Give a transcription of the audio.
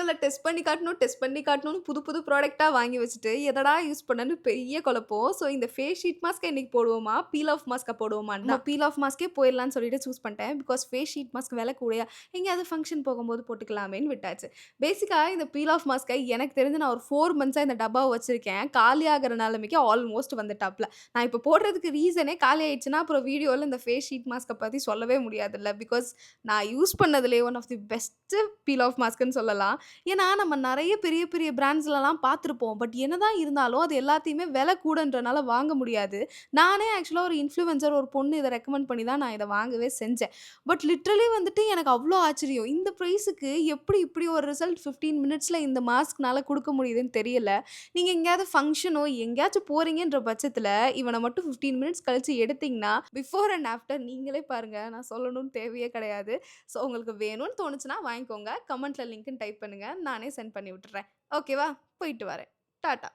பரவால்ல டெஸ்ட் பண்ணி காட்டணும்னு புது புது ப்ராடக்ட்டா வாங்கி வச்சுட்டு, எதடா யூஸ் பண்ணேன்னு பெரிய குழப்பம். ஸோ இந்த ஃபேஸ் ஷீட் மாஸ்க்க இன்னைக்கு போடுவோமா? பீல் ஆஃப் மாஸ்க்க போடுவோமான்னு தான். பீல் ஆஃப் மாஸ்க்கே போயிரலான்னு சொல்லிட்டு சூஸ் பண்ணிட்டேன். பிகாஸ் ஃபேஸ் ஷீட் மாஸ்க் விலை கூடயா, எங்கேயாவது ஃபங்ஷன் போகும்போது போட்டுக்கலாமேன்னு விட்டாச்சு. பேசிக்கா இந்த பீல் ஆஃப் மாஸ்க்க எனக்கு தெரிஞ்சு நான் ஒரு 4 மந்த்ஸா இந்த டப்பாவ வச்சிருக்கேன். காலியாகிற நிலைமைக்கு ஆல்மோஸ்ட் வந்துட்டாப்ல. நான் இப்ப போடுறதுக்கு ரீசனே காலி ஆயிடுச்சுன்னா, அப்புறம் வீடியோல இந்த ஃபேஸ் ஷீட் மாஸ்க்க பத்தி சொல்லவே முடியாதுல்ல. பிகாஸ் நான் யூஸ் பண்ணதிலேயே one of the best peel off மாஸ்க்ன்னு சொல்லலாம். ஏன்னா, நம்ம நெறைய பெரிய பெரிய பிராண்ட்ஸ்லலாம் பார்த்துருப்போம். பட் என்னதான் இருந்தாலும், அது எல்லாத்தையுமே விலை கூடன்றனால வாங்க முடியாது. நானே ஆக்சுவலா ஒரு இன்ஃப்ளூயன்சர் ஒரு பொண்ணு இத ரெக்கமெண்ட் பண்ணி தான் நான் இத வாங்கவே செஞ்சேன். பட் லிட்டரலி வந்துட்டு எனக்கு அவ்ளோ ஆச்சரியம். இந்த பிரைஸுக்கு எப்படி இப்படி ஒரு ரிசல்ட் 15 மினிட்ஸ்ல இந்த மாஸ்க்னால குடுக்க முடியுதுன்னு தெரியல. நீங்க எங்கேயாவது ஃபங்ஷனோ, எங்கேயாச்சும் போறீங்கன்ற பட்சத்தில, இவன மட்டும் 15 மினிட்ஸ் கழிச்சு எடுத்தீங்கன்னா, பிஃபோர் அண்ட் ஆஃப்டர் நீங்களே பாருங்க. நான் சொல்லணும்னு தேவையே கிடையாது. ஸோ உங்களுக்கு வேணும்னு தோணுச்சுன்னா வாங்கிக்கோங்க. கமெண்ட்ல லிங்க்ன்னு டைப் பண்ணுங்க. நானே சென்ட் பண்ணி விட்டுர்றேன். ஓகேவா? போயிட்டு வரேன். டாட்டா.